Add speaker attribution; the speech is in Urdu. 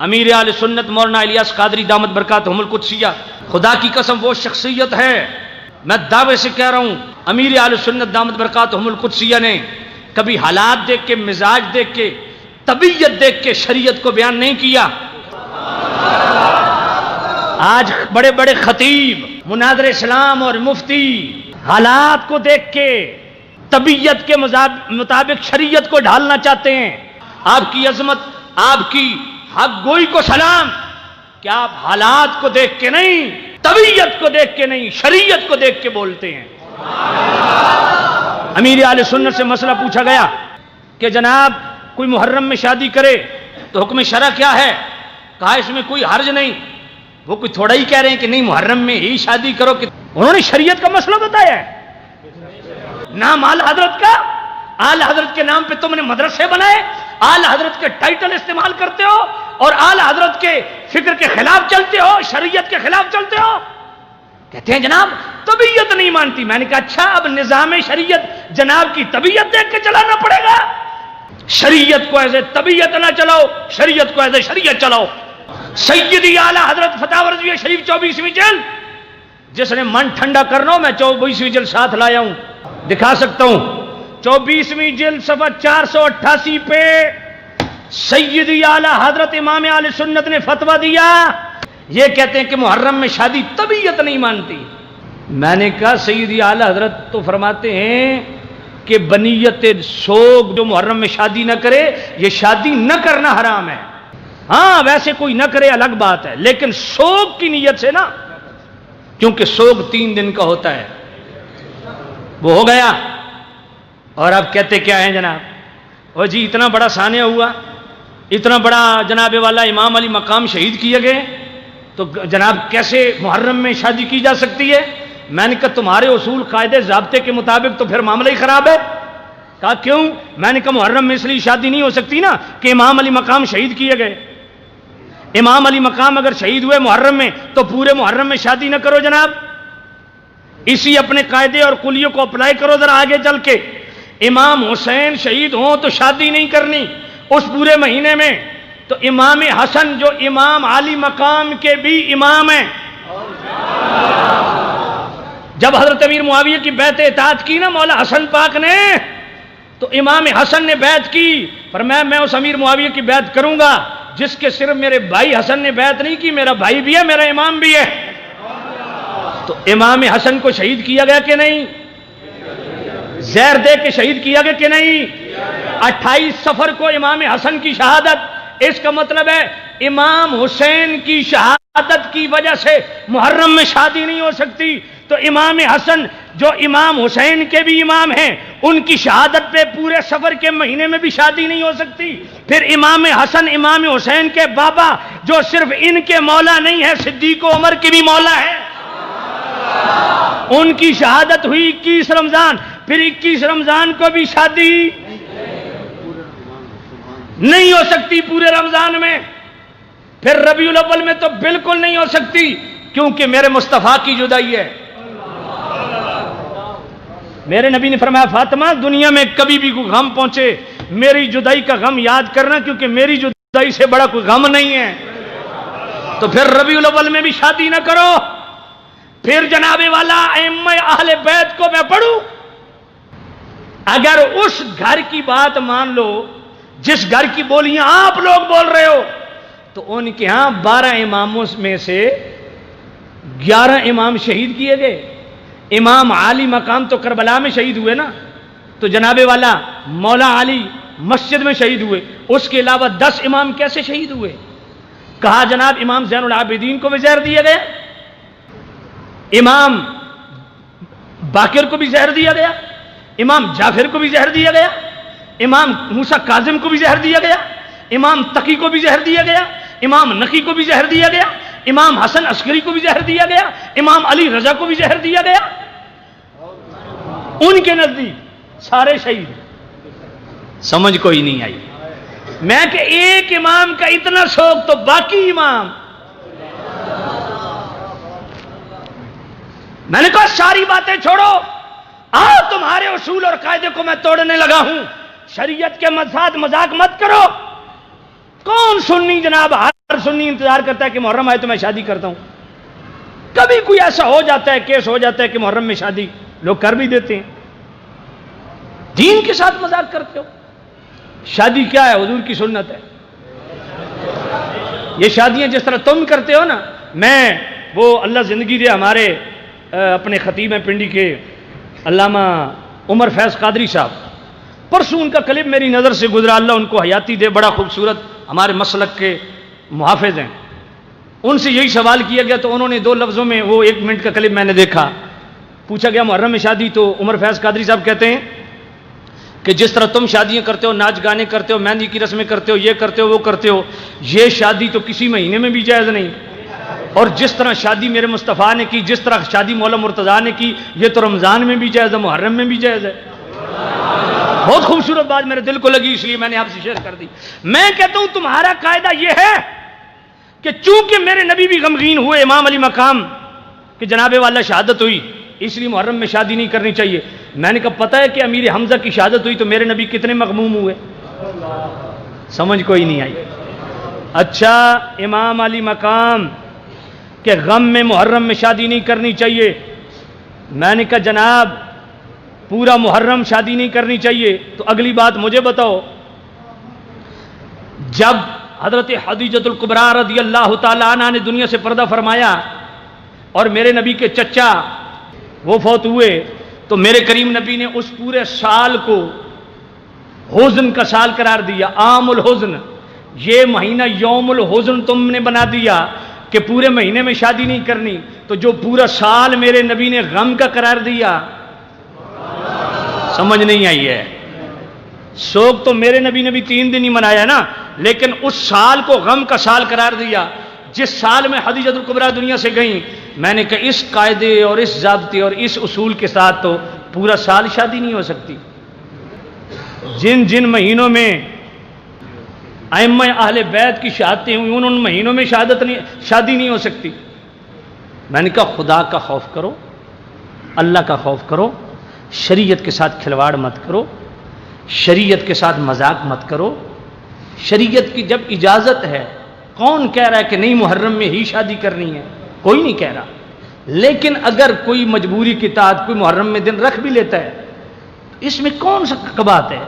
Speaker 1: امیر اہل سنت مولانا الیاس قادری دامت برکاتہم القدسیہ، خدا کی قسم وہ شخصیت ہے، میں دعوے سے کہہ رہا ہوں، امیر اہل سنت دامت برکاتہم القدسیہ نے کبھی حالات دیکھ کے، مزاج دیکھ کے، طبیعت دیکھ کے شریعت کو بیان نہیں کیا۔ آج بڑے بڑے خطیب، مناظر اسلام اور مفتی حالات کو دیکھ کے طبیعت کے مطابق شریعت کو ڈھالنا چاہتے ہیں۔ آپ کی عظمت، آپ کی حق گوئی کو سلام کہ آپ حالات کو دیکھ کے نہیں، طبیعت کو دیکھ کے نہیں، شریعت کو دیکھ کے بولتے ہیں۔ امیر اہل سنت سے مسئلہ پوچھا گیا کہ جناب کوئی محرم میں شادی کرے تو حکم شرع کیا ہے؟ کہا اس میں کوئی حرج نہیں۔ وہ کوئی تھوڑا ہی کہہ رہے ہیں کہ نہیں محرم میں ہی شادی کرو، کہ انہوں نے شریعت کا مسئلہ بتایا ہے۔ نام اعلی حضرت کا، اعلی حضرت کے نام پہ تم نے مدرسے بنائے، اعلی حضرت کے ٹائٹل استعمال کرتے ہو اور اعلی حضرت کے فکر کے خلاف چلتے ہو، شریعت کے خلاف چلتے ہو۔ کہتے ہیں جناب طبیعت نہیں مانتی۔ میں نے کہا اچھا، اب نظام شریعت جناب کی طبیعت دیکھ کے چلانا پڑے گا۔ شریعت کو ایسے طبیعت نہ چلاؤ، شریعت کو ایسے شریعت چلاؤ۔ سیدی اعلی حضرت فتح رضویہ شریف 24ویں جلد، جس نے من ٹھنڈا کرنا ہو میں 24ویں جلد ساتھ لایا ہوں، دکھا سکتا ہوں۔ 24ویں جلد صفحہ 488 پہ سیدی اعلی حضرت امام اہل سنت نے فتویٰ دیا، یہ کہتے ہیں کہ محرم میں شادی طبیعت نہیں مانتی۔ میں نے کہا سیدی اعلی حضرت تو فرماتے ہیں کہ بنیت سوگ جو محرم میں شادی نہ کرے، یہ شادی نہ کرنا حرام ہے۔ ہاں ویسے کوئی نہ کرے الگ بات ہے، لیکن سوگ کی نیت سے نا، کیونکہ سوگ 3 دن کا ہوتا ہے، وہ ہو گیا۔ اور اب کہتے کیا ہیں جناب؟ اور جی اتنا بڑا سانحہ ہوا، اتنا بڑا جناب والا امام علی مقام شہید کیے گئے، تو جناب کیسے محرم میں شادی کی جا سکتی ہے؟ میں نے کہا تمہارے اصول قاعدے ضابطے کے مطابق تو پھر معاملہ ہی خراب ہے۔ کہا کیوں؟ میں نے کہا محرم میں اس لیے شادی نہیں ہو سکتی نا کہ امام علی مقام شہید کیے گئے۔ امام علی مقام اگر شہید ہوئے محرم میں تو پورے محرم میں شادی نہ کرو جناب، اسی اپنے قاعدے اور کلیوں کو اپلائی کرو ذرا آگے چل کے۔ امام حسین شہید ہوں تو شادی نہیں کرنی اس پورے مہینے میں، تو امام حسن جو امام علی مقام کے بھی امام ہیں، جب حضرت امیر معاویہ کی بیعت اطاعت کی نا مولا حسن پاک نے، تو امام حسن نے بیعت کی، فرمایا میں اس امیر معاویہ کی بیعت کروں گا جس کے صرف میرے بھائی حسن نے بیعت نہیں کی، میرا بھائی بھی ہے، میرا امام بھی ہے۔ تو امام حسن کو شہید کیا گیا کہ نہیں؟ زہر دے کے شہید کیا گیا کہ نہیں؟ 28 صفر کو امام حسن کی شہادت، اس کا مطلب ہے امام حسین کی شہادت کی وجہ سے محرم میں شادی نہیں ہو سکتی، تو امام حسن جو امام حسین کے بھی امام ہیں، ان کی شہادت پہ پورے صفر کے مہینے میں بھی شادی نہیں ہو سکتی۔ پھر امام حسن امام حسین کے بابا جو صرف ان کے مولا نہیں ہے، صدیق و عمر کے بھی مولا ہے، ان کی شہادت ہوئی 21 رمضان، پھر 21 رمضان کو بھی شادی نہیں ہو سکتی پورے رمضان میں، پھر ربیع الاول میں تو بالکل نہیں ہو سکتی، کیونکہ میرے مصطفیٰ کی جدائی ہے۔ میرے نبی نے فرمایا فاطمہ دنیا میں کبھی بھی کوئی غم پہنچے میری جدائی کا غم یاد کرنا، کیونکہ میری جدائی سے بڑا کوئی غم نہیں ہے۔ تو پھر ربیع الاول میں بھی شادی نہ کرو۔ پھر جناب والا ائمہ اہل بیت کو میں پڑھوں، اگر اس گھر کی بات مان لو جس گھر کی بولیاں آپ لوگ بول رہے ہو، تو ان کے ہاں 12 اماموں میں سے 11 امام شہید کیے گئے۔ امام علی مقام تو کربلا میں شہید ہوئے نا، تو جناب والا مولا علی مسجد میں شہید ہوئے، اس کے علاوہ 10 امام کیسے شہید ہوئے؟ کہا جناب امام زین العابدین کو بھی زہر دیا گیا، امام باقر کو بھی زہر دیا گیا، امام جعفر کو بھی زہر دیا گیا، امام موسیٰ کاظم کو بھی زہر دیا گیا، امام تقی کو بھی زہر دیا گیا، امام نقی کو بھی زہر دیا گیا، امام حسن عسکری کو بھی زہر دیا گیا، امام علی رضا کو بھی زہر دیا گیا۔ ان کے نزدیک سارے شہید۔ سمجھ کوئی نہیں آئی؟ میں کہ ایک امام کا اتنا شوق تو باقی امام۔ میں نے کہا ساری باتیں چھوڑو، آؤ تمہارے اصول اور قاعدے کو میں توڑنے لگا ہوں، شریعت کے ساتھ مذاق مت کرو۔ کون سنی جناب ہر ہر سنی انتظار کرتا ہے کہ محرم آئے تو میں شادی کرتا ہوں. کبھی کوئی ایسا ہو جاتا ہے، کیس ہو جاتا ہے کہ محرم میں شادی لوگ کر بھی دیتے ہیں. دین کے ساتھ مذاق کرتے ہو. شادی کیا ہے؟ حضور کی سنت ہے. یہ شادیاں جس طرح تم کرتے ہو نا، میں وہ اللہ زندگی دے ہمارے اپنے خطیب ہیں پنڈی کے علامہ عمر فیض قادری صاحب، پرسوں ان کا کلپ میری نظر سے گزرا، اللہ ان کو حیاتی دے، بڑا خوبصورت ہمارے مسلک کے محافظ ہیں. ان سے یہی سوال کیا گیا تو انہوں نے 2 لفظوں میں، وہ 1 منٹ کا کلپ میں نے دیکھا، پوچھا گیا محرم میں شادی، تو عمر فیض قادری صاحب کہتے ہیں کہ جس طرح تم شادیاں کرتے ہو، ناچ گانے کرتے ہو، مہندی کی رسمیں کرتے ہو، یہ کرتے ہو وہ کرتے ہو، یہ شادی تو کسی مہینے میں بھی جائز نہیں. اور جس طرح شادی میرے مصطفیٰ نے کی، جس طرح شادی مولا مرتضیٰ نے کی، یہ تو رمضان میں بھی جائز ہے، محرم میں بھی جائز ہے. بہت خوبصورت بات میرے دل کو لگی، اس لیے میں نے آپ سے شیئر کر دی. میں کہتا ہوں تمہارا قاعدہ یہ ہے کہ چونکہ میرے نبی بھی غمگین ہوئے امام علی مقام کہ جناب والا شہادت ہوئی، اس لیے محرم میں شادی نہیں کرنی چاہیے. میں نے کہا پتہ ہے کہ امیر حمزہ کی شہادت ہوئی تو میرے نبی کتنے مغموم ہوئے؟ سمجھ کوئی نہیں آئی. اچھا، امام علی مقام کہ غم میں محرم میں شادی نہیں کرنی چاہیے. میں نے کہا جناب پورا محرم شادی نہیں کرنی چاہیے، تو اگلی بات مجھے بتاؤ، جب حضرت خدیجۃ الکبریٰ رضی اللہ تعالی عنہ نے دنیا سے پردہ فرمایا اور میرے نبی کے چچا وہ فوت ہوئے، تو میرے کریم نبی نے اس پورے سال کو حزن کا سال قرار دیا، عام الحزن. یہ مہینہ یوم الحزن تم نے بنا دیا کہ پورے مہینے میں شادی نہیں کرنی، تو جو پورا سال میرے نبی نے غم کا قرار دیا، سمجھ نہیں آئی ہے. سوگ تو میرے نبی نے بھی 3 دن ہی منایا نا، لیکن اس سال کو غم کا سال قرار دیا جس سال میں خدیجۃ الکبریٰ دنیا سے گئیں. میں نے کہا اس قاعدے اور اس ضابطے اور اس اصول کے ساتھ تو پورا سال شادی نہیں ہو سکتی. جن جن مہینوں میں ائمہ اہل بیت کی شہادتیں ہوئی، ان مہینوں میں شادی نہیں ہو سکتی. میں نے کہا خدا کا خوف کرو، اللہ کا خوف کرو، شریعت کے ساتھ کھلواڑ مت کرو، شریعت کے ساتھ مذاق مت کرو. شریعت کی جب اجازت ہے، کون کہہ رہا ہے کہ نہیں محرم میں ہی شادی کرنی ہے؟ کوئی نہیں کہہ رہا. لیکن اگر کوئی مجبوری کے تحت کوئی محرم میں دن رکھ بھی لیتا ہے، اس میں کون سا بات ہے؟